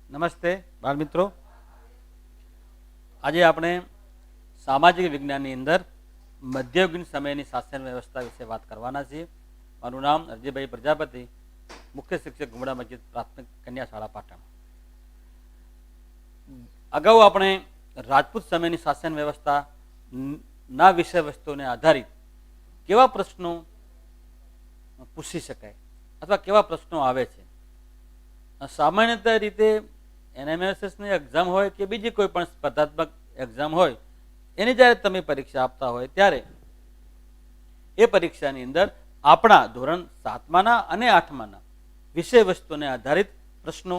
નમસ્તે બાળ મિત્રો, આજે આપણે સામાજિક વિજ્ઞાનની અંદર મધ્યયુગીન સમયની શાસન વ્યવસ્થા વિશે વાત કરવાના છીએ. મારું નામ અરજીભાઈ પ્રજાપતિ, મુખ્ય શિક્ષક ગુમડા મસ્જિદ પ્રાથમિક કન્યા શાળા પાટણ. અગાઉ આપણે રાજપૂત સમયની શાસન વ્યવસ્થા ના વિષય વસ્તુને આધારિત કેવા પ્રશ્નો પૂછી શકાય અથવા કેવા પ્રશ્નો આવે છે. સામાન્યત રીતે એનએમએસએસની એક્ઝામ હોય કે બીજી કોઈ પણ સ્પર્ધાત્મક એક્ઝામ હોય, એની જ્યારે તમે પરીક્ષા આપતા હોય ત્યારે એ પરીક્ષાની અંદર આપણા ધોરણ 7માના અને 8માના વિષય વસ્તુને આધારિત પ્રશ્નો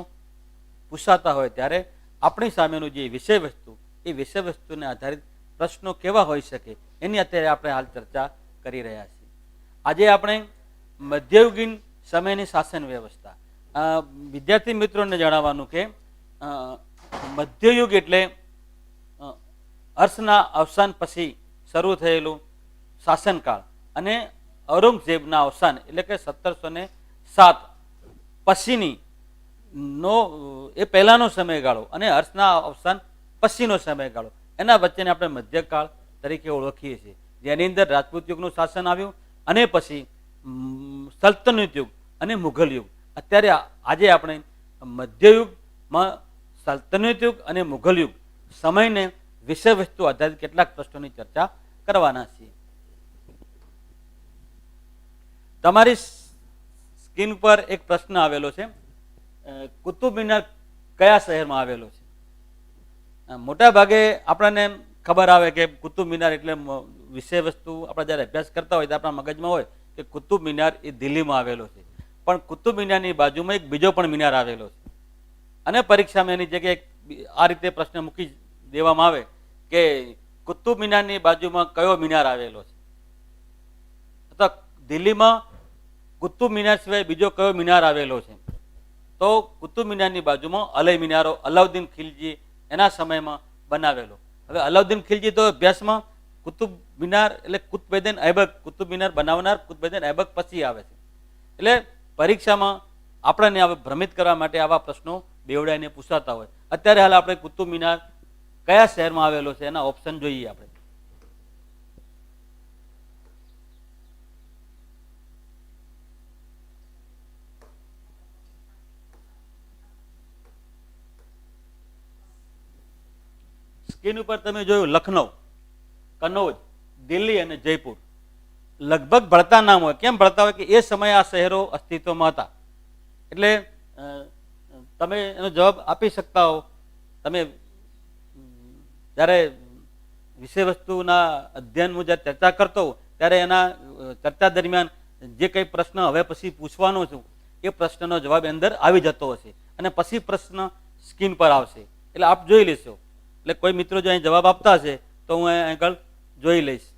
પૂછાતા હોય ત્યારે આપણી સામેનું જે વિષય વસ્તુ, એ વિષય વસ્તુને આધારિત પ્રશ્નો કેવા હોઈ શકે એની અત્યારે આપણે હાલ ચર્ચા કરી રહ્યા છીએ. આજે આપણે મધ્યયુગીન સમયની શાસન વ્યવસ્થા, વિદ્યાર્થી મિત્રોને જણાવવાનું કે મધ્યયુગ એટલે હર્ષના અવસાન પછી શરૂ થયેલું શાસનકાળ અને ઔરંગઝેબના અવસાન એટલે કે 1707 પછીની નો એ પહેલાનો સમયગાળો અને હર્ષના અવસાન પછીનો સમયગાળો, એના વચ્ચેને આપણે મધ્યકાળ તરીકે ઓળખીએ છીએ, જેની અંદર રાજપૂત યુગનું શાસન આવ્યું અને પછી સલ્તનત યુગ અને મુઘલ યુગ. અત્યારે આજે આપણે મધ્યયુગમાં સલ્તનત યુગ અને મુઘલ યુગ સમયને વિષય વસ્તુ આધારિત કેટલાક પ્રશ્નોની ચર્ચા કરવાના છીએ. તમારી સ્ક્રીન પર એક પ્રશ્ન આવેલો છે, કુતુબ મિનાર કયા શહેરમાં આવેલો છે? મોટા ભાગે આપણને ખબર આવે કે કુતુબ મિનાર એટલે વિષય વસ્તુ આપણે જ્યારે અભ્યાસ કરતા હોય તો આપણા મગજમાં હોય કે કુતુબ મિનાર એ દિલ્હીમાં આવેલો છે, પણ કુતુબ મિનારની બાજુમાં એક બીજો પણ મિનાર આવેલો છે. અને પરીક્ષામાં એની જગ્યાએ આ રીતે પ્રશ્ન મૂકી દેવામાં આવે કે કુતુબ મિનારની બાજુમાં કયો મિનાર આવેલો છે, અથવા દિલ્હીમાં કુતુબ મિનાર સિવાય બીજો કયો મિનાર આવેલો છે? તો કુતુબ મિનારની બાજુમાં અલય મિનારો અલાઉદ્દીન ખિલજી એના સમયમાં બનાવેલો. હવે અલાઉદ્દીન ખિલજી તો અભ્યાસમાં કુતુબ મિનાર એટલે કુતબેદીન ઐબક, કુતુબ મિનાર બનાવનાર કુતબેદીન ઐબક પછી આવે છે. એટલે પરીક્ષામાં આપણને ભ્રમિત કરવા માટે આવા પ્રશ્નો બેવડાઈને પૂછાતા હોય. અત્યારે હાલ આપણે કુતુબ મિનાર કયા શહેરમાં આવેલો છે એના ઓપ્શન જોઈએ. આપણે સ્ક્રીન ઉપર તમે જોયું લખનઉ, કનૌજ, દિલ્હી અને જયપુર. લગભગ ભળતા નામ હોય. કેમ ભળતા હોય? કે એ સમયે આ શહેરો અસ્તિત્વમાં હતા. એટલે તમે એનો જવાબ આપી શકતા હો. તમે જ્યારે વિષય વસ્તુના અધ્યયનમાં જ્યારે ચર્ચા કરતો હો ત્યારે એના ચર્ચા દરમિયાન જે કંઈ પ્રશ્ન હવે પછી પૂછવાનો છું એ પ્રશ્નનો જવાબ અંદર આવી જતો હશે અને પછી પ્રશ્ન સ્ક્રીન પર આવશે, એટલે આપ જોઈ લેશો. એટલે કોઈ મિત્રો જો અહીં જવાબ આપતા હશે તો હું અહીં આગળ જોઈ લઈશ.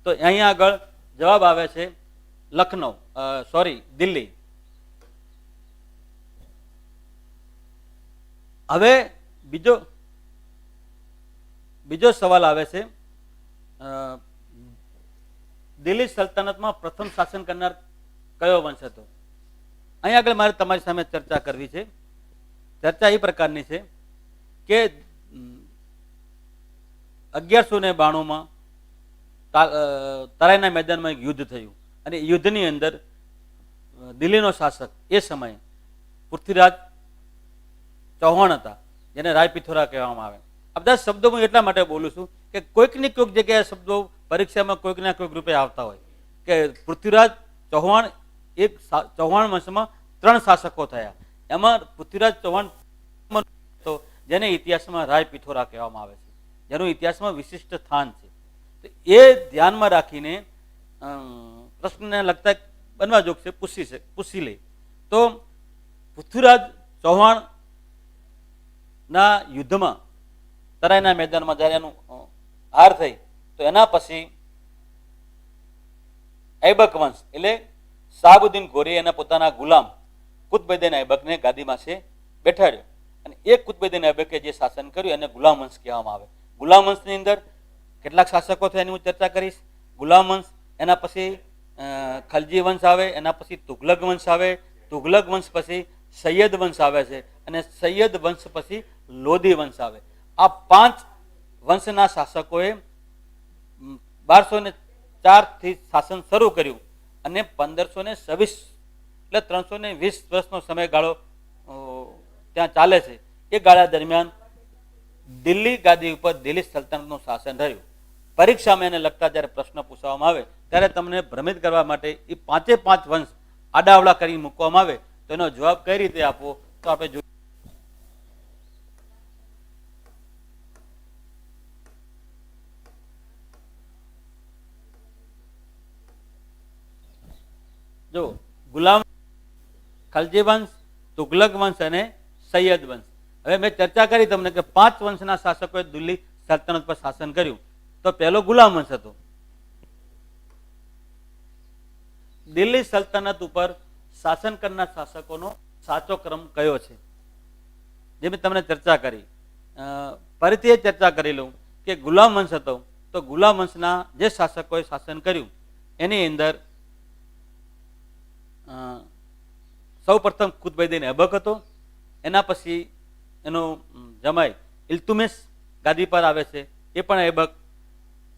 તો અહીંયા આગળ જવાબ આવે છે લખનઉ, દિલ્હી. હવે બીજો સવાલ આવે છે, દિલ્હી સલ્તનતમાં પ્રથમ શાસન કરનાર કયો વંશ હતો? અહીં આગળ મારે તમારી સામે ચર્ચા કરવી છે. ચર્ચા એ પ્રકારની છે કે 1192માં તરાઈના મેદાનમાં એક યુદ્ધ થયું અને યુદ્ધની અંદર દિલ્હીનો શાસક એ સમયે પૃથ્વીરાજ ચૌહાણ હતા, જેને રાયપિથોરા કહેવામાં આવે. આ બધા શબ્દો હું એટલા માટે બોલું છું કે કોઈકની કોઈક જગ્યાએ શબ્દો પરીક્ષામાં કોઈકના કોઈક રૂપે આવતા હોય કે પૃથ્વીરાજ ચૌહાણ, એક ચૌહાણ વંશમાં 3 શાસકો થયા. એમાં પૃથ્વીરાજ ચૌહાણ તો જેને ઇતિહાસમાં રાયપિથોરા કહેવામાં આવે છે, જેનું ઇતિહાસમાં વિશિષ્ટ સ્થાન છે. તો એ ધ્યાનમાં રાખીને પ્રશ્નને લગતા બનવા જોગ છે, પૂછી લે. તો પૃથ્વીરાજ ચૌહાણ ના યુદ્ધમાં તરાઈના મેદાનમાં જ્યારે એનું હાર થઈ તો એના પછી ઐબક વંશ એટલે શાહબુદ્દીન ગોરી એના પોતાના ગુલામ કુતબેદીન ઐબકને ગાદીમાં છે બેઠાડ્યો અને એ કુતબેદીન ઐબકે જે શાસન કર્યું એને ગુલામ વંશ કહેવામાં આવે. ગુલામ વંશની અંદર કેટલાક શાસકો થયા એની હું ચર્ચા કરીશ. ગુલામ વંશ, એના પછી ખલજી વંશ આવે, એના પછી તુગલક વંશ આવે, તુગલક વંશ પછી સૈયદ વંશ આવે છે અને સૈયદ વંશ પછી લોધી વંશ આવે. આ 5 વંશના શાસકોએ 1204 થી શાસન શરૂ કર્યું અને 1526 એટલે 320 વર્ષનો સમયગાળો ત્યાં ચાલે છે. એ ગાળા દરમિયાન દિલ્હી ગાદી ઉપર દિલ્હી સલ્તનતનું શાસન રહ્યું. પરીક્ષામાં એને લગતા જ્યારે પ્રશ્ન પૂછવામાં આવે ત્યારે તમને ભ્રમિત કરવા માટે એ 5 વંશ આડાવડા કરી મૂકવામાં આવે તો એનો જવાબ કઈ રીતે આપવો તો આપણે જોઈએ. જો ગુલામ, ખલજી વંશ, તુગલક વંશ અને સૈયદ વંશ. હવે મેં ચર્ચા કરી તમને કે 5 વંશના શાસકોએ દિલ્હી સલ્તનત પર શાસન કર્યું. તો પહેલો ગુલામ વંશ હતો. દિલ્હી સલ્તનત ઉપર શાસન કરનાર શાસકોનો સાચો ક્રમ કયો છે જે મેં તમને ચર્ચા કરી. ફરીથી એ ચર્ચા કરી લઉં કે ગુલામ વંશ હતો તો ગુલામ વંશના જે શાસકોએ શાસન કર્યું એની અંદર સૌ પ્રથમ કુતબુદ્દીન એબક હતો. એના પછી એનો જમાઈ ઇલ્તુમિશ ગાદી પર આવે છે, એ પણ એબક.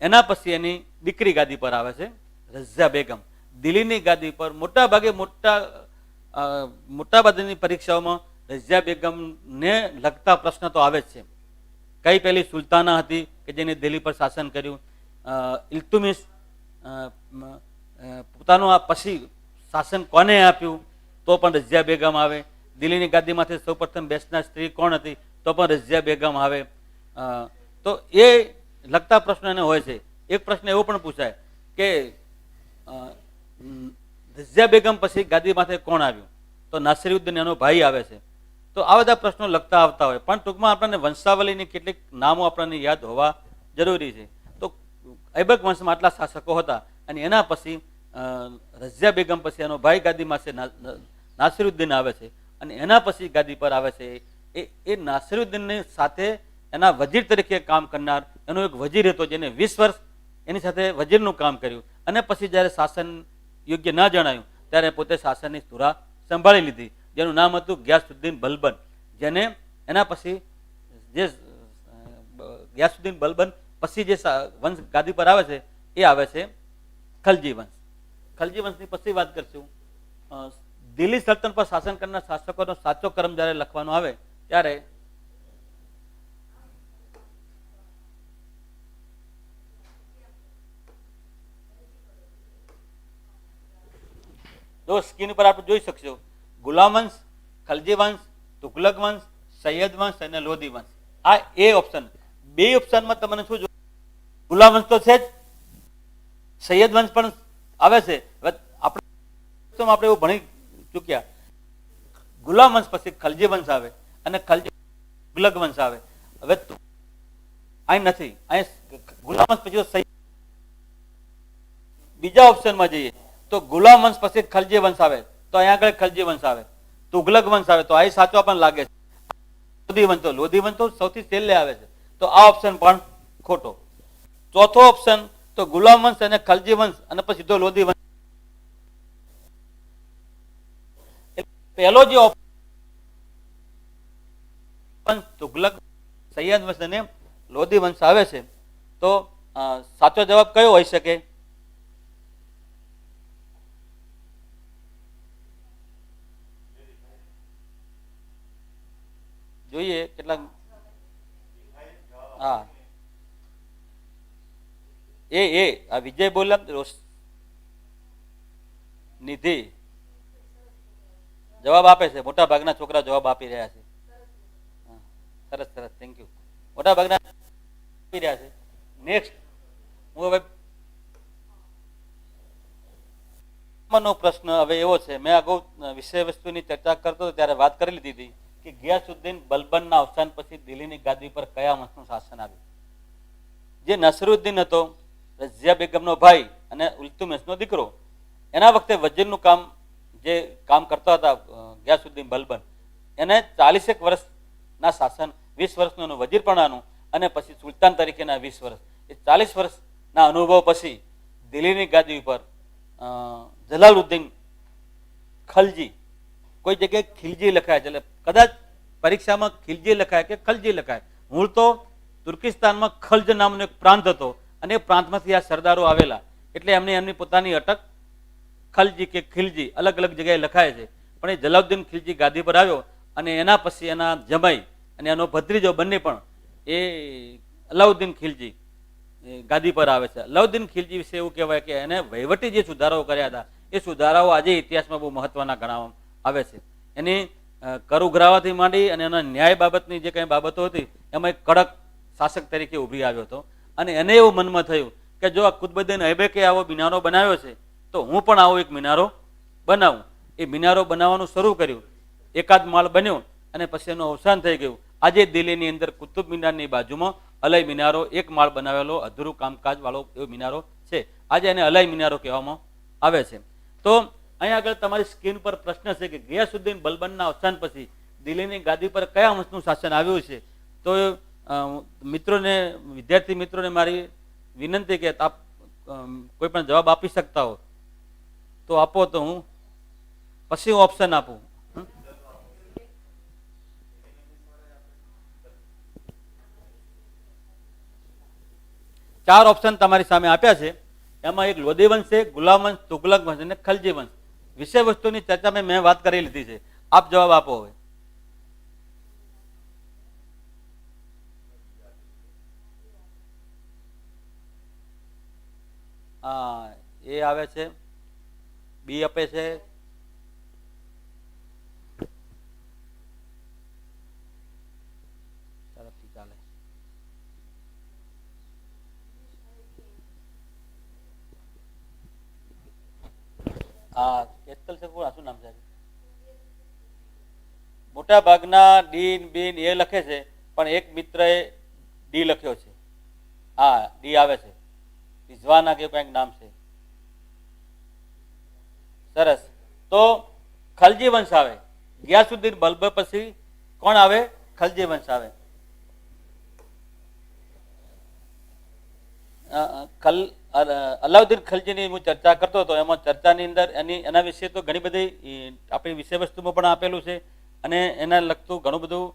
એના પછી એની દીકરી ગાદી પર આવે છે રઝિયા બેગમ. દિલ્હીની ગાદી પર મોટાભાગની પરીક્ષાઓમાં રઝિયા બેગમને લગતા પ્રશ્ન તો આવે જ છે. કઈ પહેલી સુલતાના હતી કે જેને દિલ્હી પર શાસન કર્યું. ઇલ્તુમિશ પોતાનું આ પછી શાસન કોને આપ્યું તો પણ રઝિયા બેગમ આવે. દિલ્હીની ગાદીમાંથી સૌ પ્રથમ બેસનાર સ્ત્રી કોણ હતી તો પણ રઝિયા બેગમ આવે. તો એ લગતા પ્રશ્નો એને હોય છે. એક પ્રશ્ન એવો પણ પૂછાય કે રઝિયા બેગમ પછી ગાદીમાંથી કોણ આવ્યું તો નાસિરુદ્દીન એનો ભાઈ આવે છે. તો આ બધા પ્રશ્નો લગતા આવતા હોય પણ ટૂંકમાં આપણને વંશાવલીની કેટલીક નામો આપણને યાદ હોવા જરૂરી છે. તો ઐબક વંશમાં આટલા શાસકો હતા અને એના પછી રઝિયા બેગમ પછી એનો ભાઈ ગાદીમાં છે નાસિરુદ્દીન આવે છે અને એના પછી ગાદી પર આવે છે એ નાસિરુદ્દીનની સાથે એના વજીર તરીકે કામ કરનાર એનો એક વજીર હતો જેને 20 વર્ષ એની સાથે વજીરનું કામ કર્યું અને પછી જ્યારે શાસન યોગ્ય ન જણાયું ત્યારે પોતે શાસનની ધુરા સંભાળી લીધી જેનું નામ હતું ગિયાસુદ્દીન બલબન. જેને એના પછી જે ગિયાસુદ્દીન બલબન પછી જે વંશ ગાદી પર આવે છે એ આવે છે ખલજી વંશ. ખલજી વંશની પછી વાત કરશું. દિલ્હી સલ્તનત પર શાસન કરનાર શાસકોનો સાચો ક્રમ જ્યારે લખવાનો આવે ત્યારે જો સ્ક્રીન પર આપણે જોઈ શકશો ગુલામ વંશ, ખલજી વંશ, તુગલક વંશ, સૈયદ વંશ અને લોધી વંશ. આ એ ઓપ્શન. બે ઓપ્શનમાં તમને શું જોઈએ? ગુલામ વંશ તો છે જ, સૈયદ વંશ પણ આવે છે. હવે આપણે એવું ભણી ચૂક્યા ગુલામ વંશ પછી ખલજી વંશ આવે અને ખલજી તુગલક વંશ આવે. હવે અહીં નથી, અહીં ગુલામ વંશ પછી બીજા ઓપ્શનમાં જઈએ તો ગુલામ વંશ પછી ખલજી વંશ આવે તો અહીંયા આગળ ખલજી વંશ આવે. તુગલક વંશ આવે તો આ સાચો પણ લાગે છે. લોધી વંશ તો સૌથી છેલ્લે આવે છે તો આ ઓપ્શન પણ ખોટો. ચોથો ઓપ્શન તો ગુલામ વંશ અને ખલજી વંશ અને પછી સીધો લોધી વંશ. પહેલો જે ઓપ્શન તુગલક, સૈયદ વંશ અને લોધી વંશ આવે છે તો સાચો જવાબ કયો હોઈ શકે? જોઈએ કેટલાક. હા આ વિજય બોલ્યા નિધિ જવાબ આપે છે. મોટા ભાગના છોકરા જવાબ આપી રહ્યા છે. સરસ સરસ, થેન્ક યુ. મોટા ભાગના આપી રહ્યા છે. નેક્સ્ટ હું હવે નો પ્રશ્ન હવે એવો છે, મેં અગાઉ વિષય વસ્તુની ચર્ચા કરતો ત્યારે વાત કરી લીધી હતી કે ગિયાસુદ્દીન બલબનના અવસાન પછી દિલ્હીની ગાદી પર કયા વંશનું શાસન આવ્યું? જે નસરુદ્દીન હતો રઝિયા બેગમનો ભાઈ અને ઇલ્તુમિશનો દીકરો, એના વખતે વજીરનું કામ જે કામ કરતા હતા ગિયાસુદ્દીન બલબન, એને 40 વર્ષના શાસન, 20 વર્ષનું એનું વજીરપણાનું અને પછી સુલતાન તરીકેના 20 વર્ષ, એ 40 વર્ષના અનુભવ પછી દિલ્હીની ગાદી ઉપર જલાલુદ્દીન ખલજી, કોઈ જગ્યાએ ખિલજી લખાય છે એટલે કદાચ પરીક્ષામાં ખિલજી લખાય કે ખલજી લખાય. મૂળ તો તુર્કિસ્તાનમાં ખલ્જ નામનો એક પ્રાંત હતો અને એ પ્રાંતમાંથી આ સરદારો આવેલા એટલે એમને એમની પોતાની અટક ખલજી કે ખિલજી અલગ અલગ જગ્યાએ લખાય છે. પણ એ જલાઉદ્દીન ખિલજી ગાદી પર આવ્યો અને એના પછી એના જમાઈ અને એનો ભત્રીજો બંને પણ એ અલાઉદ્દીન ખિલજી ગાદી પર આવે છે. અલાઉદ્દીન ખિલજી વિશે એવું કહેવાય કે એને વહીવટી જે સુધારાઓ કર્યા હતા એ સુધારાઓ આજે ઇતિહાસમાં બહુ મહત્વના ગણવામાં આવે છે. એની કર ઉઘરાવાથી માંડી અને એના ન્યાય બાબતની જે કંઈ બાબતો હતી એમાં એક કડક શાસક તરીકે ઉભરી આવ્યો હતો અને એને એવું મનમાં થયું કે જો આ કુતુબુદ્દીન ઐબકે આવો મિનારો બનાવ્યો છે તો હું પણ આવો એક મિનારો બનાવું. એ મિનારો બનાવવાનું શરૂ કર્યું. એકાદ માળ બન્યો અને પછી એનું અવસાન થઈ ગયું. આજે દિલ્હીની અંદર કુતુબ મિનારની બાજુમાં અલય મિનારો એક માળ બનાવેલો અધૂરું કામકાજ વાળો એવો મિનારો છે. આજે એને અલય મિનારો કહેવામાં આવે છે. તો અહીંયા આગળ તમારી સ્ક્રીન પર પ્રશ્ન છે કે ગિયાસુદ્દીન બલબનના અવસાન પછી દિલ્હીની ગાદી પર કયા વંશનું શાસન આવ્યું છે? તો મિત્રોને વિદ્યાર્થી મિત્રોને મારી વિનંતી કે આપ કોઈ પણ જવાબ આપી શકતા હો તો આપો, તો હું પછી હું ઓપ્શન આપું. ચાર ઓપ્શન તમારી સામે આપ્યા છે. એમાં એક લોધી વંશ છે, ગુલામ વંશ, તુગલક વંશ અને ખલજી વંશ. વિષય વસ્તુની ચર્ચા મેં વાત કરી લીધી છે. આપ જવાબ આપો હવે. હા, એ આવે છે, બી આપે છે, ચાલે. હા, કેતલ છે, શું નામ છે? મોટા ભાગના ડીન બીન એ લખે છે પણ એક મિત્રએ ડી લખ્યો છે. હા, ડી આવે છે, રિઝવાના કે કંઈક નામ છે. સરસ. તો ખલજી વંશ આવે. ગિયાસુદ્દીન બલ્બ પછી કોણ આવે? ખલજી વંશ આવે. અલાઉદ્દીન ખલજીની હું ચર્ચા કરતો હતો એમાં ચર્ચાની અંદર એના વિશે તો ઘણી બધી આપણી વિષય વસ્તુમાં પણ આપેલું છે અને એના લગતું ઘણું બધું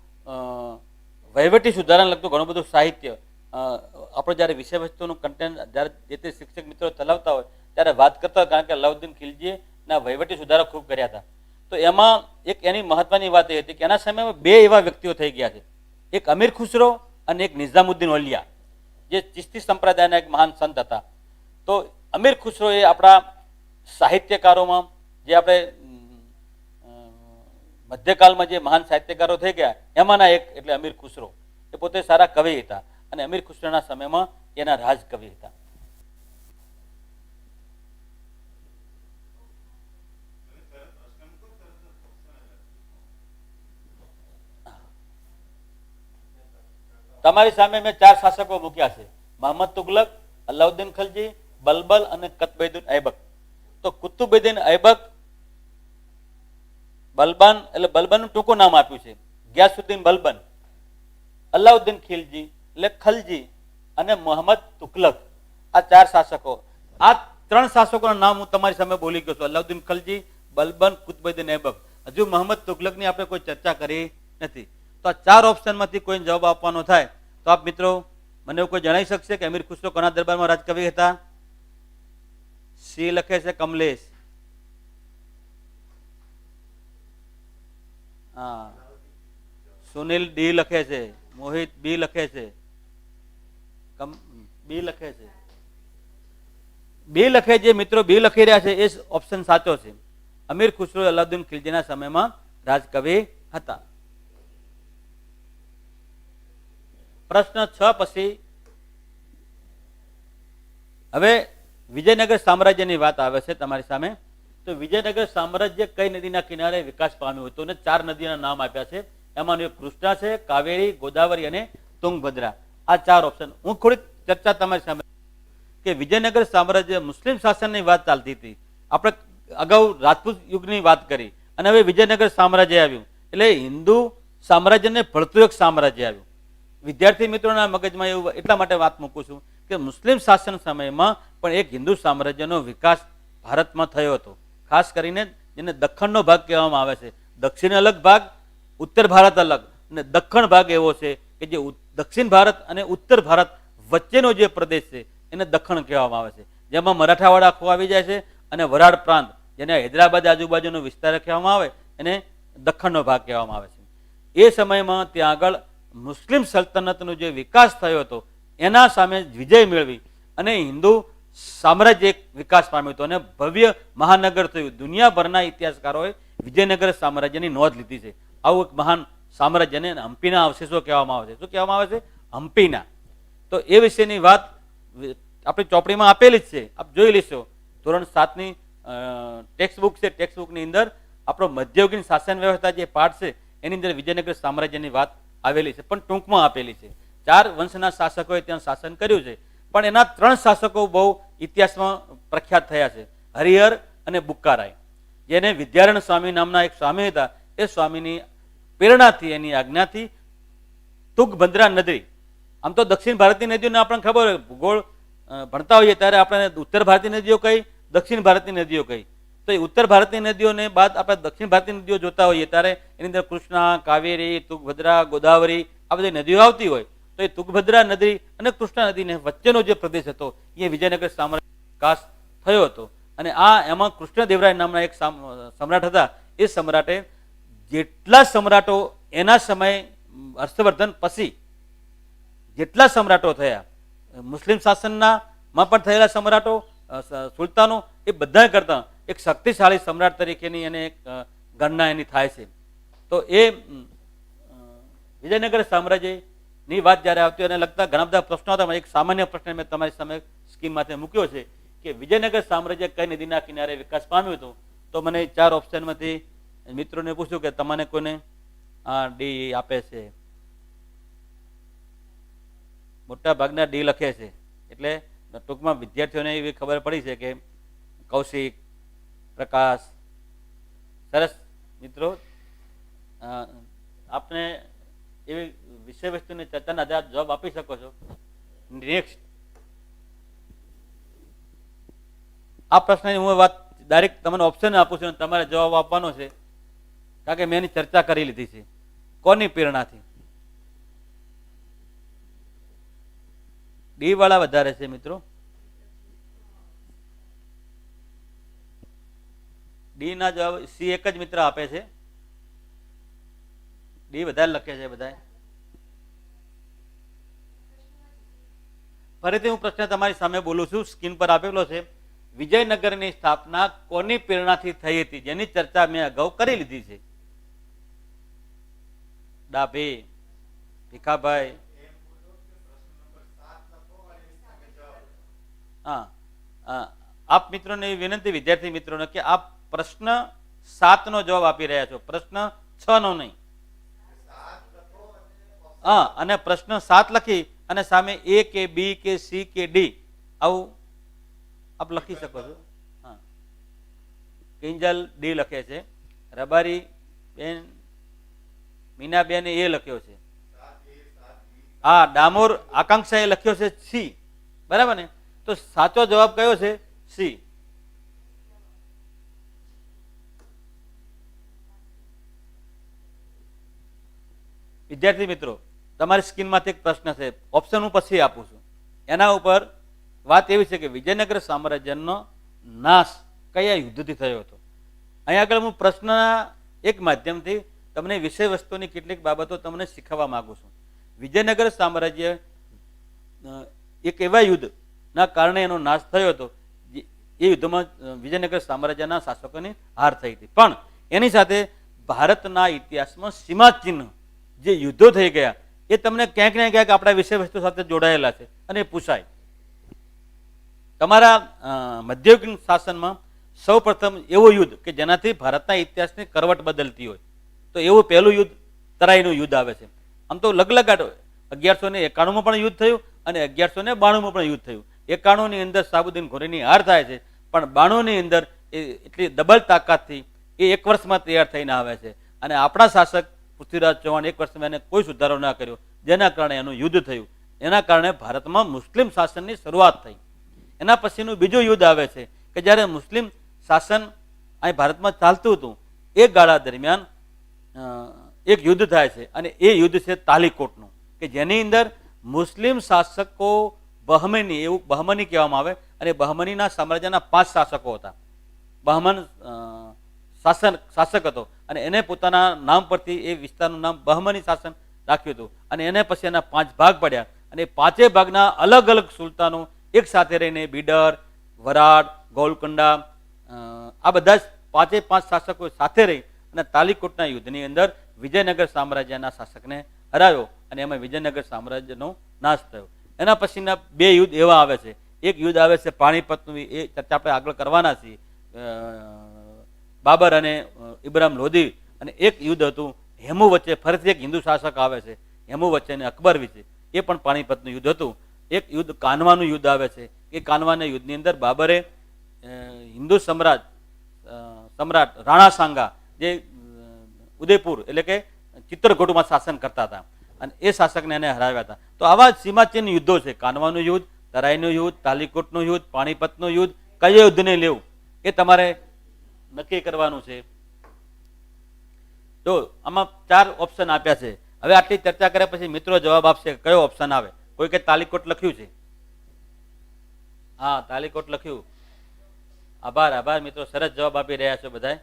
વહીવટી સુધારાને લગતું ઘણું બધું સાહિત્ય આપણે જ્યારે વિષય વસ્તુનું કન્ટેન્ટ જ્યારે જે તે શિક્ષક મિત્રો ચલાવતા હોય ત્યારે વાત કરતા હોય. કારણ કે અલાઉદ્દીન ખિલજીના વહીવટી સુધારા ખૂબ કર્યા હતા. તો એમાં એક એની મહત્વની વાત એ હતી કે એના સમયમાં બે એવા વ્યક્તિઓ થઈ ગયા છે, એક અમીર ખુસરો અને એક નિઝામુદ્દીન ઓલિયા, જે ચિશ્તી સંપ્રદાયના એક મહાન સંત હતા. તો અમીર ખુસરો એ આપણા સાહિત્યકારોમાં જે આપણે મધ્યકાળમાં જે મહાન સાહિત્યકારો થઈ ગયા એમાંના એક એટલે અમીર ખુસરો. એ પોતે સારા કવિ હતા અને અમીર ખુસરોના સમયમાં એના રાજ કવિ હતા. તમારી સામે મેં ચાર શાસકો મૂક્યા છે: મોહમ્મદ તુગલક, અલાઉદ્દીન ખલજી, બલબલ અને કુતુબુદ્દીન ઐબક. તો કુતુબુદ્દીન ઐબક, બલબન એટલે બલબનનું ટૂંકું નામ આપ્યું છે, ગિયાસુદ્દીન બલબન, અલાઉદ્દીન ખિલજી એટલે ખલજી અને મોહમ્મદ તુગલક. આ ચાર શાસકો, આ ત્રણ શાસકોના નામ હું તમારી સામે બોલી ગયો છું: અલાઉદ્દીન ખલજી, બલબન, કુતુબુદ્દીન ઐબક. હજુ મોહમ્મદ તુગલકની આપણે કોઈ ચર્ચા કરી નથી. તો આ ચાર ઓપ્શનમાંથી કોઈ જવાબ આપવાનો થાય તો આપ મિત્રો મને કોઈ જણાવી શકશે કે અમીર ખુસરો કોના દરબારમાં રાજકવિ હતા? સી લખે છે કમલેશ. હા, સુનિલ ડી લખે છે, મોહિત બી લખે છે, બી લખે છે. બી લખે જે મિત્રો બી લખી રહ્યા છે એ ઓપ્શન સાચો છે. અમીર ખુસરો અલાઉદ્દીન ખિલજીના સમયમાં રાજકવિ હતા. પ્રશ્ન 6 પછી હવે વિજયનગર સામ્રાજ્યની વાત આવે છે તમારી સામે. તો વિજયનગર સામ્રાજ્ય કઈ નદીના કિનારે વિકાસ પામ્યું હતું? અને 4 નદીના નામ આપ્યા છે. એમાંનું એક કૃષ્ણા છે, કાવેરી, ગોદાવરી અને તુંગભદ્રા. આ 4 ઓપ્શન. હું થોડીક ચર્ચા તમારી સામે કે વિજયનગર સામ્રાજ્ય મુસ્લિમ શાસનની વાત ચાલતી હતી. આપણે અગાઉ રાજપૂત યુગની વાત કરી અને હવે વિજયનગર સામ્રાજ્ય આવ્યું એટલે હિન્દુ સામ્રાજ્યને ભળતું એક સામ્રાજ્ય આવ્યું. વિદ્યાર્થી મિત્રોના મગજમાં એવું એટલા માટે વાત મૂકું છું કે મુસ્લિમ શાસન સમયમાં પણ એક હિન્દુ સામ્રાજ્યનો વિકાસ ભારતમાં થયો હતો. ખાસ કરીને જેને દખ્ખણનો ભાગ કહેવામાં આવે છે. દક્ષિણ અલગ ભાગ, ઉત્તર ભારત અલગ. અને દક્ષિણ ભાગ એવો છે કે જે દક્ષિણ ભારત અને ઉત્તર ભારત વચ્ચેનો જે પ્રદેશ છે એને દક્ષિણ કહેવામાં આવે છે, જેમાં મરાઠાવાડા આખું આવી જાય છે, અને વરાડ પ્રાંત જેને હૈદરાબાદ આજુબાજુનો વિસ્તાર કહેવામાં આવે એને દક્ષિણનો ભાગ કહેવામાં આવે છે. એ સમયમાં ત્યાં આગળ મુસ્લિમ સલ્તનતનો જે વિકાસ થયો હતો એના સામે વિજય મેળવી અને હિન્દુ સામ્રાજ્ય એક વિકાસ પામ્યું હતું અને ભવ્ય મહાનગર થયું. દુનિયાભરના ઇતિહાસકારોએ વિજયનગર સામ્રાજ્યની નોંધ લીધી છે. આવું એક મહાન સામ્રાજ્યને હમ્પીના અવશેષો કહેવામાં આવે છે. શું કહેવામાં આવે છે? હમ્પીના. તો એ વિશેની વાત આપણી ચોપડીમાં આપેલી જ છે, આપ જોઈ લેશો. ધોરણ 7ની ટેક્સ્ટબુક છે, ટેક્સ્ટબુકની અંદર આપણો મધ્યયુગીન શાસન વ્યવસ્થા જે પાઠ છે એની અંદર વિજયનગર સામ્રાજ્યની વાત આવેલી છે, પણ ટૂંકમાં આપેલી છે. 4 વંશના શાસકોએ ત્યાં શાસન કર્યું છે, પણ એના 3 શાસકો બહુ ઇતિહાસમાં પ્રખ્યાત થયા છે, હરિહર અને બુક્કારાય. જેને વિદ્યારણ્ય સ્વામી નામના એક સ્વામી હતા, એ સ્વામીની પ્રેરણાથી, એની આજ્ઞાથી તુંગભદ્રા નદી, આમ તો દક્ષિણ ભારતની નદીઓને આપણને ખબર હોય, ભૂગોળ ભણતા હોઈએ ત્યારે આપણે ઉત્તર ભારતની નદીઓ કઈ, દક્ષિણ ભારતની નદીઓ કઈ. તો એ ઉત્તર ભારતની નદીઓને બાદ આપણે દક્ષિણ ભારતની નદીઓ જોતા હોઈએ ત્યારે એની અંદર કૃષ્ણા, કાવેરી, તુંગભદ્રા, ગોદાવરી આ બધી નદીઓ આવતી હોય. તો એ તુંગભદ્રા નદી અને કૃષ્ણા નદીને વચ્ચેનો જે પ્રદેશ હતો એ વિજયનગર સામ્રાજ્ય વિકાસ થયો હતો. અને એમાં કૃષ્ણદેવરાય નામના એક સમ્રાટ હતા. એ સમ્રાટે જેટલા સમ્રાટો એના સમયે હર્ષવર્ધન પછી જેટલા સમ્રાટો થયા, મુસ્લિમ શાસનના માં પણ થયેલા સમ્રાટો, સુલતાનો, એ બધા કરતા એક શક્તિશાળી સમ્રાટ તરીકેની એને એક ગણના એની થાય છે. તો એ વિજયનગર સામ્રાજ્યની વાત જ્યારે આવતી એને લગતા ઘણા બધા પ્રશ્નો હતા. એક સામાન્ય પ્રશ્ન મેં તમારી સામે સ્કીમમાંથી મૂક્યો છે કે વિજયનગર સામ્રાજ્ય કઈ નદીના કિનારે વિકાસ પામ્યું હતું. તો મને 4 ઓપ્શનમાંથી મિત્રોને પૂછ્યું કે તમને કોને ડી આપે છે? મોટા ભાગના ડી લખે છે, એટલે ટૂંકમાં વિદ્યાર્થીઓને એવી ખબર પડી છે કે કૌશિક, પ્રકાશ, સરસ મિત્રો, આપને એવી વિષય વસ્તુની ચર્ચાના આધારે જવાબ આપી શકો છો. નેક્સ્ટ આ પ્રશ્નની હું વાત ડાયરેક્ટ તમને ઓપ્શન આપું છું, તમારે જવાબ આપવાનો છે, કારણ કે મેં એની ચર્ચા કરી લીધી છે. કોની પ્રેરણાથી? ડી વાળા વધારે છે મિત્રો. ડી ના જવાબ સી એક જ મિત્ર આપે છે. ડી વધારે લખે છે બધા. ફરીથી હું પ્રશ્ન તમારી સામે બોલું છું, સ્ક્રીન પર આપેલો છે. વિજયનગરની સ્થાપના કોની પ્રેરણાથી થઈ હતી, જેની ચર્ચા મેં અગાઉ કરી લીધી છે. ડાભી, ભીખાભાઈ, હા, આપ મિત્રોને વિનંતી, વિદ્યાર્થી મિત્રોને, કે આપ પ્રશ્ન 7 નો જવાબ આપી રહ્યા છો, પ્રશ્ન 6 નો નહીં. હા, અને પ્રશ્ન 7 લખી અને સામે એ કે બી કે સી કે ડી આવું આપ લખી શકો છો. હા, કિંજલ ડી લખે છે, રબારી બેન, મીનાબેન એ લખ્યો છે. હા, ડામોર આકાંક્ષા એ લખ્યો છે સી, બરાબર ને? તો સાચો જવાબ કયો છે? સી. વિદ્યાર્થી મિત્રો, તમારી સ્ક્રીનમાંથી એક પ્રશ્ન છે, ઓપ્શન હું પછી આપું છું. એના ઉપર વાત એવી છે કે વિજયનગર સામ્રાજ્યનો નાશ કયા યુદ્ધથી થયો હતો. અહીં આગળ હું પ્રશ્નના એક માધ્યમથી તમને વિષય વસ્તુની કેટલીક બાબતો તમને શીખવવા માંગુ છું. વિજયનગર સામ્રાજ્ય એક એવા યુદ્ધના કારણે એનો નાશ થયો હતો. એ યુદ્ધમાં વિજયનગર સામ્રાજ્યના શાસકોની હાર થઈ હતી, પણ એની સાથે ભારતના ઇતિહાસમાં સીમાચિહ્ન જે યુદ્ધો થઈ ગયા એ તમને ક્યાંક ને ક્યાંક આપણા વિષય વસ્તુ સાથે જોડાયેલા છે અને પૂછાય. તમારા મધ્યયુગીન શાસનમાં સૌ પ્રથમ એવું યુદ્ધ કે જેનાથી ભારતના ઇતિહાસની કરવટ બદલતી હોય, તો એવું પહેલું યુદ્ધ તરાઈનું યુદ્ધ આવે છે. આમ તો લગલગાટ 1191 પણ યુદ્ધ થયું અને 1192 પણ યુદ્ધ થયું. 91 ની અંદર સાબુદ્દીન ઘોરીની હાર થાય છે, પણ 92 ની અંદર એટલી ડબલ તાકાતથી એ 1 વર્ષમાં તૈયાર થઈને આવે છે. અને આપણા શાસક પૃથ્વીરાજ ચૌહાણ 1 વર્ષમાં એને કોઈ સુધારો ના કર્યો, જેના કારણે એનું યુદ્ધ થયું. એના કારણે ભારતમાં મુસ્લિમ શાસનની શરૂઆત થઈ. એના પછીનું બીજું યુદ્ધ આવે છે કે જ્યારે મુસ્લિમ શાસન અહીં ભારતમાં ચાલતું હતું, એ ગાળા દરમિયાન એક યુદ્ધ થાય છે અને એ યુદ્ધ છે તાલીકોટનું, કે જેની અંદર મુસ્લિમ શાસકો બહમની, એવું બહમની કહેવામાં આવે, અને બહમનીના સામ્રાજ્યના 5 શાસકો હતા. બહમન શાસક હતો અને એને પોતાના નામ પરથી એ વિસ્તારનું નામ બહમની શાસન રાખ્યું હતું. અને એને પછી એના 5 ભાગ પડ્યા અને 5 ભાગના અલગ અલગ સુલતાનો એક સાથે રહીને બીડર, વરાડ, ગોલકોંડા, આ બધા જ 5 શાસકો સાથે રહી અને તાલીકોટના યુદ્ધની અંદર વિજયનગર સામ્રાજ્યના શાસકને હરાવ્યો અને એમાં વિજયનગર સામ્રાજ્યનો નાશ થયો. એના પછીના 2 યુદ્ધ એવા આવે છે. એક યુદ્ધ આવે છે પાણીપતનું, એ ચર્ચા આપણે આગળ કરવાના છીએ, બાબર અને ઇબ્રાહિમ લોધી. અને એક યુદ્ધ હતું હેમુ વચ્ચે, ફરીથી એક હિન્દુ શાસક આવે છે હેમુ વચ્ચે અને અકબર વિશે, એ પણ પાણીપતનું યુદ્ધ હતું. એક યુદ્ધ કાનવાનું યુદ્ધ આવે છે. એ કાનવાના યુદ્ધની અંદર બાબરે હિન્દુ સમ્રાટ રાણા સાંગા, જે ઉદયપુર એટલે કે ચિત્રકૂટમાં શાસન કરતા હતા, અને એ શાસકને એને હરાવ્યા હતા. તો આવા સીમાચિહ્ન યુદ્ધો છે. કાનવાનું યુદ્ધ, તરાઈનું યુદ્ધ, તાલીકોટનું યુદ્ધ, પાણીપતનું યુદ્ધ. કયા યુદ્ધને લેવું એ તમારે નક્કી કરવાનું છે. તો આમાં 4 ઓપ્શન આપ્યા છે. હવે આટલી ચર્ચા કર્યા પછી મિત્રો જવાબ આપશે કયો ઓપ્શન આવે. કોઈ કે તાલીકોટ લખ્યું છે? હા, તાલીકોટ લખ્યું. આભાર આભાર મિત્રો, સરસ જવાબ આપી રહ્યા છો બધા.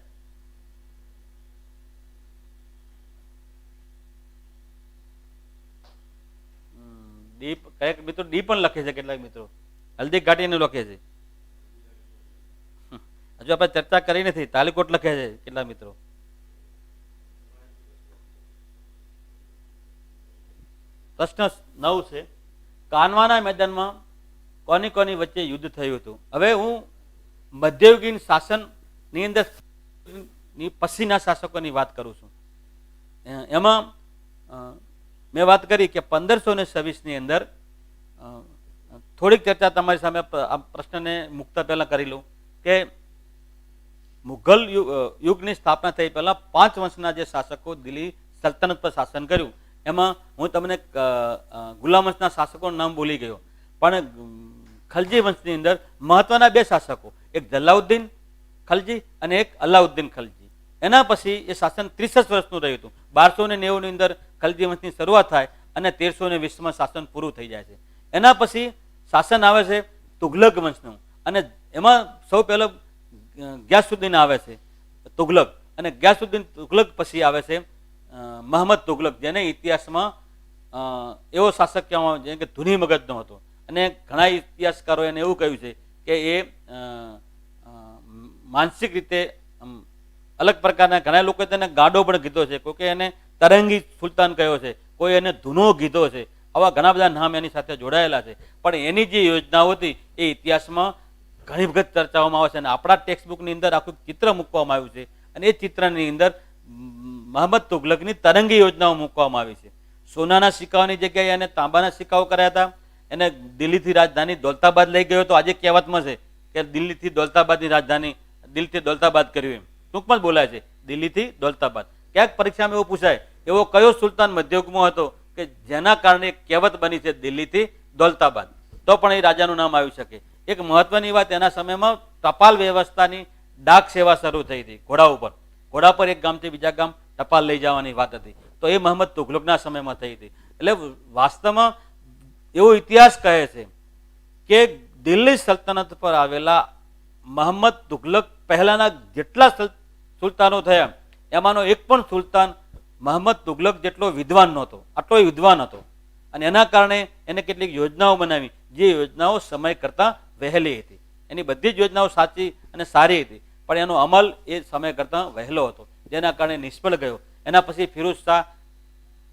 ડી, કયેક મિત્રો ડી પણ લખે છે, કેટલાક મિત્રો હલ્દી ઘાટીનું લખે છે. હજુ આપણે ચર્ચા કરી નથી. તાલીકોટ લખે છે કેટલાક મિત્રો. પ્રશ્ન 9 છે, કાનવાના મેદાનમાં કોની કોની વચ્ચે યુદ્ધ થયું હતું? હવે હું મધ્યયુગીન શાસનની અંદર પછીના શાસકોની વાત કરું છું. એમાં મેં વાત કરી કે 1526ની અંદર થોડીક ચર્ચા તમારી સામે આ પ્રશ્નને મુકતા પહેલા કરી લઉં કે મુઘલ યુગની સ્થાપના થઈ પહેલા 5 વંશના જે શાસકો દિલ્હી સલ્તનત પર શાસન કર્યું, એમાં હું તમને ગુલામ વંશના શાસકોનું નામ ભૂલી ગયો, પણ ખલજી વંશની અંદર મહત્વના 2 શાસકો, એક જલાઉદ્દીન ખલજી અને એક અલાઉદ્દીન ખલજી. એના પછી એ શાસન 63 વર્ષનું રહ્યું હતું. 1290ની અંદર ખલજી વંશની શરૂઆત થાય અને 1320માં શાસન પૂરું થઈ જાય છે. એના પછી શાસન આવે છે તુગલક વંશનું, અને એમાં સૌ પહેલો ગ્યાસુદ્દીન આવે છે તુગલક, અને ગ્યાસુદ્દીન તુગલક પછી આવે છે મહમ્મદ તુગલક, જેને ઇતિહાસમાં એવો શાસક કહેવામાં આવે કે ધૂની મગજનો હતો. અને ઘણા ઇતિહાસકારોએ એને એવું કહ્યું છે કે એ માનસિક રીતે અલગ પ્રકારના, ઘણા લોકોએ તેને ગાડો પણ કીધો છે, કોઈ એને તરંગી સુલતાન કહ્યો છે, કોઈ એને ધૂનો કીધો છે. આવા ઘણા બધા નામ એની સાથે જોડાયેલા છે. પણ એની જે યોજનાઓ હતી એ ઇતિહાસમાં ઘણી વખત ચર્ચાઓમાં આવે છે, અને આપણા ટેક્સ્ટબુકની અંદર આખું ચિત્ર મૂકવામાં આવ્યું છે, અને એ ચિત્રની અંદર મહમ્મદ તુગલકની તરંગી યોજનાઓ મૂકવામાં આવી છે. સોનાના સિક્કાઓની જગ્યાએ એને તાંબાના સિક્કાઓ કર્યા હતા. એને દિલ્હીથી રાજધાની દૌલતાબાદ લઈ ગયો હતો. આજે કહેવતમાં છે કે દિલ્હીથી દૌલતાબાદની રાજધાની, દિલ્હીથી દૌલતાબાદ કર્યું, એમ ટૂંકમાં જ બોલાય છે દિલ્હીથી દૌલતાબાદ. ક્યાંક પરીક્ષામાં એવું પૂછાય એવો કયો સુલતાન મધ્યયુગમાં હતો કે જેના કારણે કહેવત બની છે દિલ્હીથી દૌલતાબાદ, તો પણ એ રાજાનું નામ આવી શકે. એક મહત્વની વાત, એના સમયમાં ટપાલ વ્યવસ્થાની ડાક સેવા શરૂ થઈ હતી. ઘોડા ઉપર, ઘોડા પર એક ગામથી બીજા ગામ ટપાલ લઈ જવાની વાત હતી, તો એ મહમ્મદ તુગલકના સમયમાં થઈ હતી. એટલે વાસ્તવમાં એવો ઇતિહાસ કહે છે કે દિલ્હી સલ્તનત પર આવેલા મહમ્મદ તુગલક પહેલાના જેટલા સુલતાનો થયા એમાંનો એક પણ સુલતાન મહમ્મદ તુગલક જેટલો વિદ્વાન નહોતો, આટલો વિદ્વાન હતો. અને એના કારણે એને કેટલીક યોજનાઓ બનાવી, જે યોજનાઓ સમય કરતાં વહેલી હતી. એની બધી જ યોજનાઓ સાચી અને સારી હતી, પણ એનો અમલ એ સમય કરતાં વહેલો હતો, જેના કારણે નિષ્ફળ ગયો. એના પછી ફિરોઝ શાહ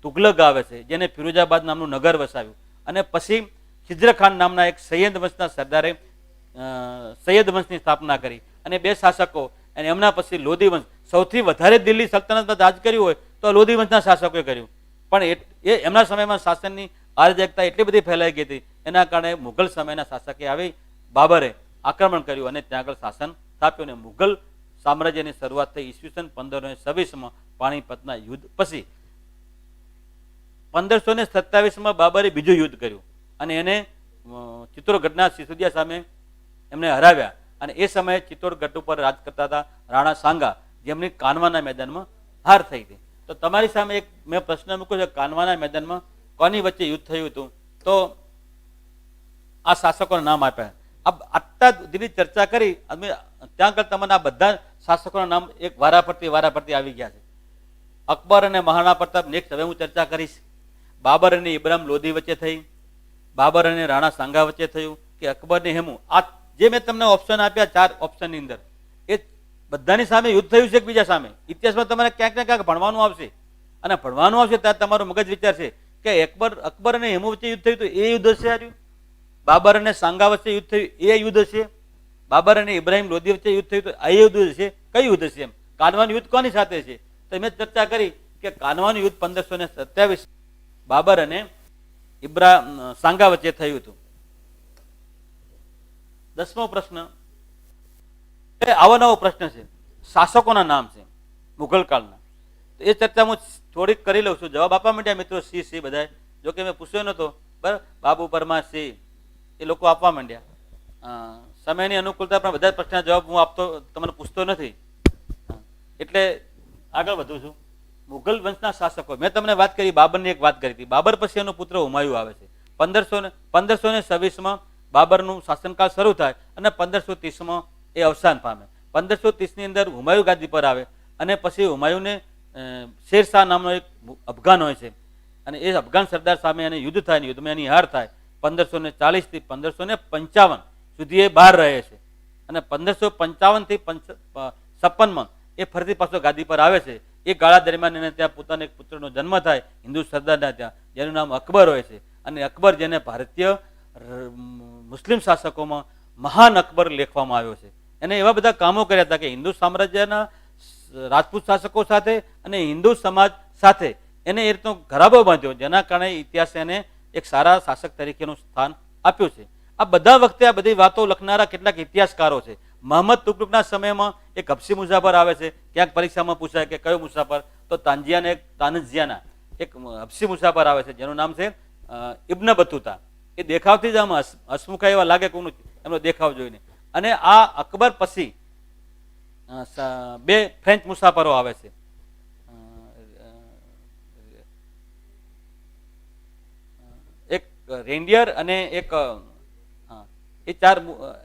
તુગલક આવે છે, જેને ફિરોજાબાદ નામનું નગર વસાવ્યું. અને પછી ખિજ્ર ખાન નામના એક સૈયદ વંશના સરદારે સૈયદ વંશની સ્થાપના કરી, અને 2 શાસકો, અને એમના પછી લોધી વંશ. સૌથી વધારે દિલ્હી સલ્તનતમાં રાજ કર્યું હોય તો લોધી વંશના શાસકોએ કર્યું, પણ એ એમના સમયમાં શાસનની અરાજકતા એટલી બધી ફેલાઈ ગઈ હતી, એના કારણે મુઘલ સમયના શાસકે આવી બાબરે આક્રમણ કર્યું અને ત્યાં આગળ શાસન સ્થાપ્યું. અને મુઘલ સામ્રાજ્યની શરૂઆત થઈ ઈસવીસન 1526માં પાણીપતના યુદ્ધ પછી. 1527માં બાબરે બીજું યુદ્ધ કર્યું અને એને ચિત્તોડગઢના સિસોદિયા સામે એમને હરાવ્યા. અને એ સમયે ચિત્તોડગઢ ઉપર રાજ કરતા હતા રાણા સાંગા, જેમની કાનવાના મેદાનમાં હાર થઈ હતી. તો તમારી સામે એક મેં પ્રશ્ન મૂક્યો છે, કાનવાના મેદાનમાં કોની વચ્ચે યુદ્ધ થયું હતું? તો આ શાસકોના નામ આપ્યા. આટલા સુધી ચર્ચા કરી અમે ત્યાં આગળ તમને આ બધા શાસકોના નામ એક વારા પરથી આવી ગયા છે. અકબર અને મહારાણા પ્રતાપ નેક્સ્ટ હવે હું ચર્ચા કરીશ. બાબર અને ઇબ્રાહિમ લોધી વચ્ચે થઈ, બાબર અને રાણા સાંગા વચ્ચે થયું, કે અકબર ને હેમુ. આ જે મેં તમને ઓપ્શન આપ્યા 4 ઓપ્શનની અંદર, એ બધાની સામે યુદ્ધ થયું છે એકબીજા સામે. ઇતિહાસમાં તમારે ક્યાંક ને ક્યાંક ભણવાનું આવશે, અને ભણવાનું આવશે ત્યારે તમારું મગજ વિચારશે કે અકબર અને હેમુ વચ્ચે યુદ્ધ થયું તો એ યુદ્ધ હશે. હાર્યું. બાબર અને સાંગા વચ્ચે યુદ્ધ થયું એ યુદ્ધ છે. બાબર અને ઇબ્રાહિમ લોધી વચ્ચે યુદ્ધ થયું તો આ યુદ્ધ છે. કઈ યુદ્ધ છે? એમ કાનવાનું યુદ્ધ કોની સાથે છે? તો મેં ચર્ચા કરી કે કાનવાનું યુદ્ધ 1527 બાબર અને સાંગા વચ્ચે થયું હતું. 10મો પ્રશ્ન, આવો નવો પ્રશ્ન છે, શાસકોના નામ છે મુઘલ કાળના. તો એ ચર્ચા હું થોડીક કરી લઉં છું. જવાબ આપવા માંડ્યા મિત્રો સી બધા. જો કે મેં પૂછ્યો નતો, બરાબર, બાબુ પરમાર સી એ લોકો આપવા માંડ્યા. સમયની અનુકૂળતા પણ બધા પ્રશ્નના જવાબ હું આપતો તમને પૂછતો નથી, એટલે આગળ વધુ છું. મુઘલ વંશના શાસકો મેં તમને વાત કરી, બાબરની એક વાત કરી હતી. બાબર પછી એનો પુત્ર હુમાયુ આવે છે. 1526 બાબરનું શાસનકાળ શરૂ થાય અને 1530 એ અવસાન પામે. 1530 અંદર હુમાયુ ગાદી પર આવે અને પછી હુમાયુને શેરશાહ નામનો એક અફઘાન હોય છે, અને એ અફઘાન સરદાર સામે એને યુદ્ધ થાય, યુદ્ધમાં એની હાર થાય. 1540 થી 1555 સુધી એ બહાર રહે છે, અને 1555 થી 56 એ ફરીથી પાછો ગાદી પર આવે છે. એ ગાળા દરમિયાન એને ત્યાં પોતાના એક પુત્રનો જન્મ થાય હિન્દુ સરદારના ત્યાં, જેનું નામ અકબર હોય છે. અને અકબર જેને ભારતીય મુસ્લિમ શાસકોમાં મહાન અકબર લેખવામાં આવ્યો છે. એને એવા બધા કામો કર્યા હતા કે હિન્દુ સામ્રાજ્યના રાજપૂત શાસકો સાથે અને હિન્દુ સમાજ સાથે એને એ રીતનો ઘરાબો બાંધ્યો, જેના કારણે ઇતિહાસ એને એક સારા શાસક તરીકેનું સ્થાન આપ્યું છે. આ બધા વખતે આ બધી વાતો લખનારા કેટલાક ઇતિહાસકારો છે. મહંમદ તુગલુકના સમયમાં એક હબસી મુસાફર આવે છે, ક્યાંક પરીક્ષામાં પૂછાય કે કયો મુસાફર, તો તાનજીયાના એક હબસી મુસાફર આવે છે જેનું નામ છે ઇબ્ન બતુતા. એ દેખાવથી જ આમ હસમુખા એવા લાગે કોનું એમનો દેખાવ જોઈને. અને આ અકબર પછી 2 ફ્રેન્ચ મુસાફરો આવે છે, એક રેન્ડિયર અને એક એ 4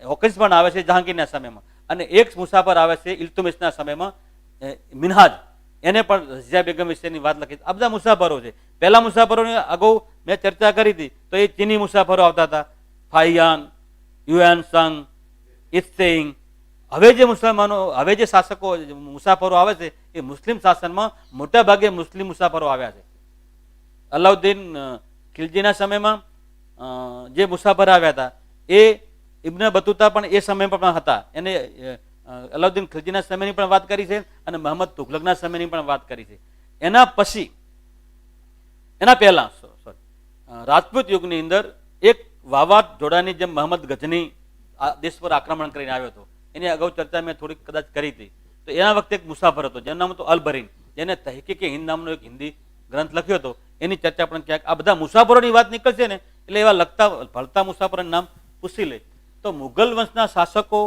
હોકન્સ પણ આવે છે જહાંગીરના સમયમાં, અને એક મુસાફર આવે છે ઇલ્તુમિશના સમયમાં મિનહાજ. એને પણ રઝિયા બેગમ વિશેની વાત લખી. આ બધા મુસાફરો છે. પહેલા મુસાફરોની અગાઉ મેં ચર્ચા કરી હતી, તો એ ચીની મુસાફરો આવતા હતા, ફાઈયાન, યુએન સંગ, ઇત્સેઇંગ. હવે જે હવે જે શાસકો મુસાફરો આવે છે એ મુસ્લિમ શાસનમાં મોટા ભાગે મુસ્લિમ મુસાફરો આવ્યા છે. અલાઉદ્દીન ખિલજીના સમયમાં જે મુસાફર આવ્યા હતા એ ઇબ્ન બતુતા પણ એ સમય પણ હતા. એને અલાઉદ્દીન ખિલજીના સમયની પણ વાત કરી છે અને મહંમદ તુગલકના સમયની પણ વાત કરી છે. એના પહેલા રાજપૂત યુગની અંદર એક વાવાટ જોડાની જેમ મહંમદ ગઝની દેશ પર આક્રમણ કરીને આવ્યો હતો. એની અગાઉ ચર્ચા મેં થોડીક કદાચ કરી હતી. તો એના વખતે એક મુસાફર હતો જેનું નામ હતું અલ-બરીન, જેને તહકીકે હિન્દ નામનો એક હિન્દી ગ્રંથ લખ્યો હતો. એની ચર્ચા પણ ક્યાંક આ બધા મુસાફરોની વાત નીકળશે ને એટલે એવા લખતા ભળતા મુસાફરોનું નામ પૂછી લે. તો મુઘલ વંશના શાસકો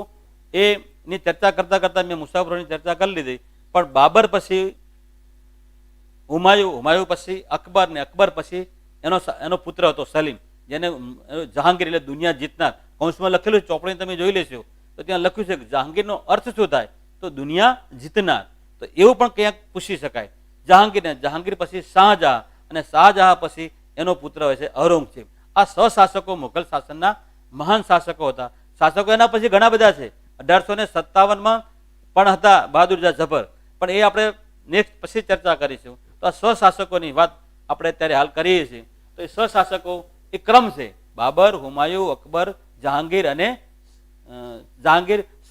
એની ચર્ચા કરતા કરતા મેં મુસાફરોની ચર્ચા કરી લીધી. પણ બાબર પછી હુમાયુ પછી અકબર, ને અકબર પછી એનો પુત્ર હતો સલીમ, જેને જહાંગીર એટલે દુનિયા જીતનાર કૌંસમાં લખેલું ચોપડી તમે જોઈ લેશો તો ત્યાં લખ્યું છે કે જહાંગીરનો અર્થ શું થાય, તો દુનિયા જીતનાર. તો એવું પણ ક્યાંક પૂછી શકાય. જહાંગીર પછી શાહજહાં, અને શાહજહાં પછી એનો પુત્ર હોય છે ઔરંગઝેબ. આ શાસકો મુઘલ શાસનના મહાન શાસકો હતા. શાસકો એના પછી ઘણા બધા છે. 1857 પણ હતા બહાદુર શાહ ઝફર, પણ એ આપણે નેક્સ્ટ પછી ચર્ચા કરીશું. તો આ શાસકોની વાત આપણે અત્યારે હાલ કરીએ છીએ. તો એ શાસકો એ ક્રમ છે બાબર, હુમાયુ, અકબર, જહાંગીર,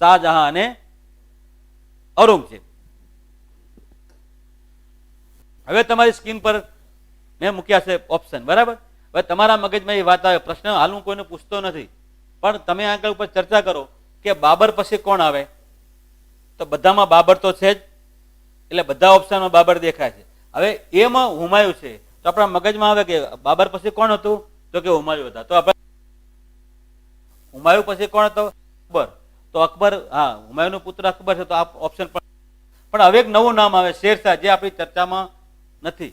શાહજહાં અને ઔરંગઝેબ. હવે તમારી સ્ક્રીન પર મેં મૂક્યા છે ઓપ્શન, બરાબર. હવે તમારા મગજમાં એ વાત આવે, પ્રશ્ન હાલ હું કોઈને પૂછતો નથી, પણ તમે આગળ ઉપર ચર્ચા કરો કે બાબર પછી કોણ આવે. તો બધામાં બાબર તો છે જ, એટલે બધા ઓપ્શનમાં બાબર દેખાય છે. હવે એમાં હુમાયુ છે, તો આપણા મગજમાં આવે કે બાબર પછી કોણ હતું, તો કે હુમાયુ હતા. તો આપણે હુમાયુ પછી કોણ હતો, અકબર. તો અકબર, હા, હુમાયુનો પુત્ર અકબર છે, તો આ ઓપ્શન પણ હવે એક નવું નામ આવે શેરશાહ, જે આપણી ચર્ચામાં નથી.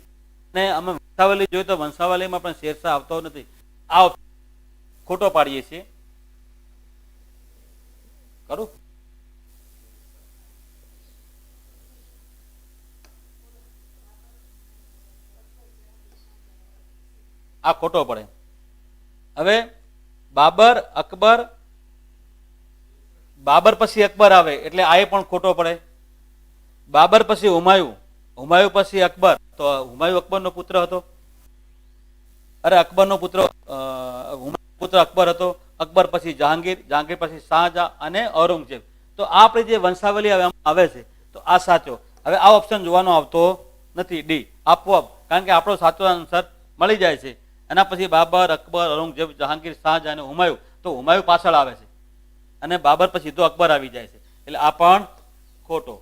અને અમે વંશાવલી જોઈએ તો વંશાવલીમાં પણ શેરશાહ આવતો નથી. આ ખોટો પાડીએ છીએ. કરું આ ખોટો પડે. હવે બાબર અકબર, બાબર પછી અકબર આવે એટલે આ પણ ખોટો પડે. બાબર પછી હુમાયુ, હુમાયુ પછી અકબર, તો હુમાયુ અકબરનો પુત્ર હતો. અરે અકબરનો પુત્ર હુમાયુ પુત્ર અકબર હતો. અકબર પછી જહાંગીર, જહાંગીર પછી શાહજહાં અને ઔરંગઝેબ. તો આ આપણી જે વંશાવલી આવે છે તો આ સાચો. હવે આ ઓપ્શન જોવાનો આવતો નથી, ડી આપોઆપ, કારણ કે આપણો સાચો આન્સર મળી જાય છે. એના પછી બાબર, અકબર, ઔરંગઝેબ, જહાંગીર, શાહજહાં અને હુમાયુ. તો હુમાયુ પાછળ આવે છે અને બાબર પછી તો અકબર આવી જાય છે, એટલે આ પણ ખોટો.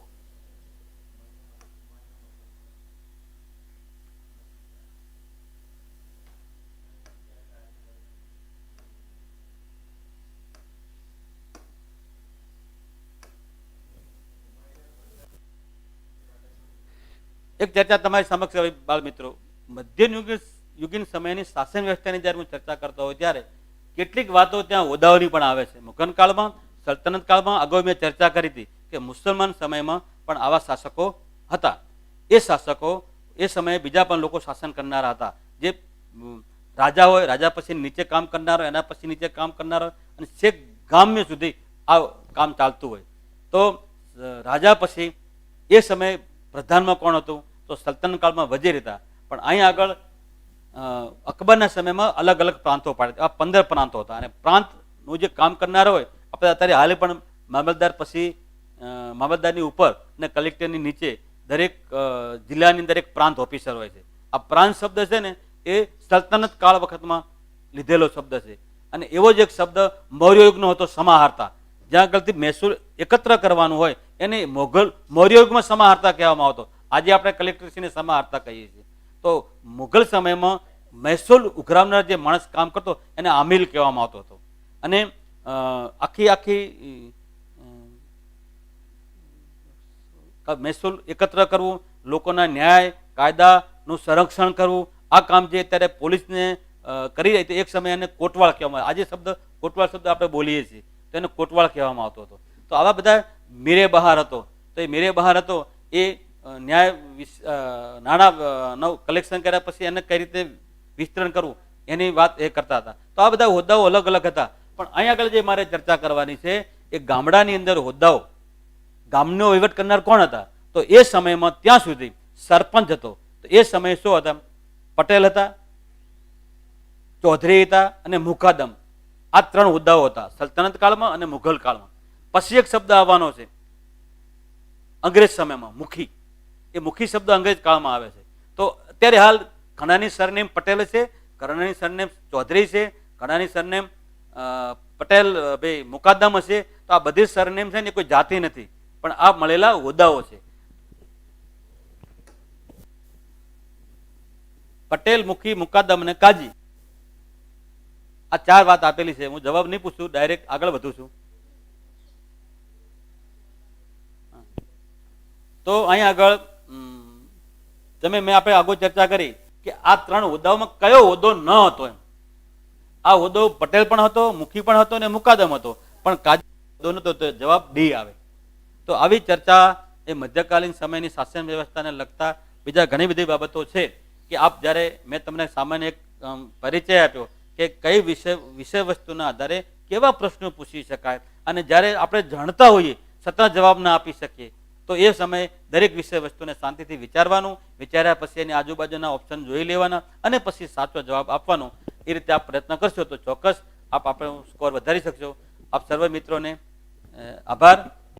એક ચર્ચા તમારી સમક્ષ આવી બાળ મિત્રો, મધ્યયુગીન સમયની શાસન વ્યવસ્થાની જ્યારે હું ચર્ચા કરતો હોય ત્યારે કેટલીક વાતો ત્યાં હોદ્દાઓની પણ આવે છે. મુઘલ કાળમાં, સલ્તનત કાળમાં અગાઉ મેં ચર્ચા કરી હતી કે મુસલમાન સમયમાં પણ આવા શાસકો હતા. એ શાસકો એ સમયે બીજા પણ લોકો શાસન કરનારા હતા. જે રાજા હોય, રાજા પછી નીચે કામ કરનારો, એના પછી નીચે કામ કરનારો, અને છેક ગામ્ય સુધી આ કામ ચાલતું હોય. તો રાજા પછી એ સમયે પ્રધાનમાં કોણ હતું? તો સલ્તનત કાળમાં વજીર હતા. પણ અહીં આગળ અકબરના સમયમાં અલગ અલગ પ્રાંતો પાડે, આ 15 પ્રાંતો હતા. અને પ્રાંતનું જે કામ કરનાર હોય, આપણે અત્યારે હાલે પણ મામલતદાર પછી મામલતદારની ઉપર અને કલેક્ટરની નીચે દરેક જિલ્લાની અંદર એક પ્રાંત ઓફિસર હોય છે. આ પ્રાંત શબ્દ છે ને એ સલ્તનત કાળ વખતમાં લીધેલો શબ્દ છે. અને એવો જ એક શબ્દ મૌર્ય યુગનો હતો, સમાહર્તા. જ્યાં આગળથી મહેસૂલ એકત્ર કરવાનું હોય એને મૌર્ય યુગમાં સમાહર્તા કહેવામાં આવતો. આજે આપણે કલેક્ટરશ્રીને સમાહર્તા કહીએ છીએ. તો મુઘલ સમયમાં મહેસૂલ ઉઘરાવનાર જે માણસ કામ કરતો એને આમિલ કહેવામાં આવતો હતો. અને આખી મહેસૂલ એકત્ર કરવું, લોકોના ન્યાય કાયદાનું સંરક્ષણ કરવું, આ કામ જે અત્યારે પોલીસને કરી રહી હતી, એક સમયે એને કોટવાળ કહેવામાં આવે. આજે શબ્દ કોટવાળ શબ્દ આપણે બોલીએ છીએ તો એને કોટવાળ કહેવામાં આવતો હતો. તો આવા બધા મીરે બહાર હતો. તો એ મીરે બહાર હતો એ ન્યાય નાણાં કલેક્શન કર્યા પછી એને કઈ રીતે વિસ્તરણ કરવું એની વાત એ કરતા હતા. તો આ બધા હોદ્દાઓ અલગ અલગ હતા. પણ અહીં આગળ જે મારે ચર્ચા કરવાની છે એ ગામડાની અંદર હોદ્દાઓ, ગામનો વહીવટ કરનાર કોણ હતા? તો એ સમયમાં ત્યાં સુધી સરપંચ હતો. તો એ સમયે શું હતા? પટેલ હતા, ચૌધરી હતા અને મુકાદમ. આ 3 હોદ્દાઓ હતા સલ્તનત કાળમાં અને મુઘલ કાળમાં. પછી એક શબ્દ આવવાનો છે અંગ્રેજ સમયમાં, મુખી. એ મુખી શબ્દ અંગ્રેજ કાળમાં આવે છે. તો અત્યારે હાલ ઘણાની સરનેમ પટેલ છે, ઘણાની સરનેમ ચૌધરી છે, ઘણાની સરનેમ પટેલ ભાઈ મુકાદમ હશે. તો આ બધી સરનેમ છે ને કોઈ જાતિ નથી, પણ આ મળેલા હોદ્દાઓ છે. પટેલ, મુખી, મુકાદમ અને કાજી. આ 4 વાત આપેલી છે. હું જવાબ નહીં પૂછું, ડાયરેક્ટ આગળ વધું છું. તો અહીં આગળ મેં આપણે આગળ ચર્ચા કરી કે આ 3 હોદ્દાઓમાં કયો હોદ્દો ન હતો એમ. આ હોદ્દો પટેલ પણ હતો, મુખી પણ હતો અને મુકાદમ હતો, પણ કાજી હોદ્દો નતો. તો જવાબ ડી આવે. તો આવી ચર્ચા એ મધ્યકાલીન સમયની શાસન વ્યવસ્થાને લગતા બીજા ઘણી બધી બાબતો છે કે આપ જ્યારે મેં તમને સામાન્ય એક પરિચય આપ્યો કે કઈ વિષય વસ્તુના આધારે કેવા પ્રશ્નો પૂછી શકાય, અને જ્યારે આપણે જાણતા હોઈએ છતાં જવાબ ના આપી શકીએ તો એ સમયે દરેક વિષય વસ્તુને શાંતિથી વિચારવાનું, વિચાર્યા પછી એની આજુબાજુના ઓપ્શન જોઈ લેવાના અને પછી સાચો જવાબ આપવાનો. એ રીતે આપ પ્રયત્ન કરશો તો ચોક્કસ આપ આપણો સ્કોર વધારી શકશો. આપ સર્વ મિત્રોને આભાર.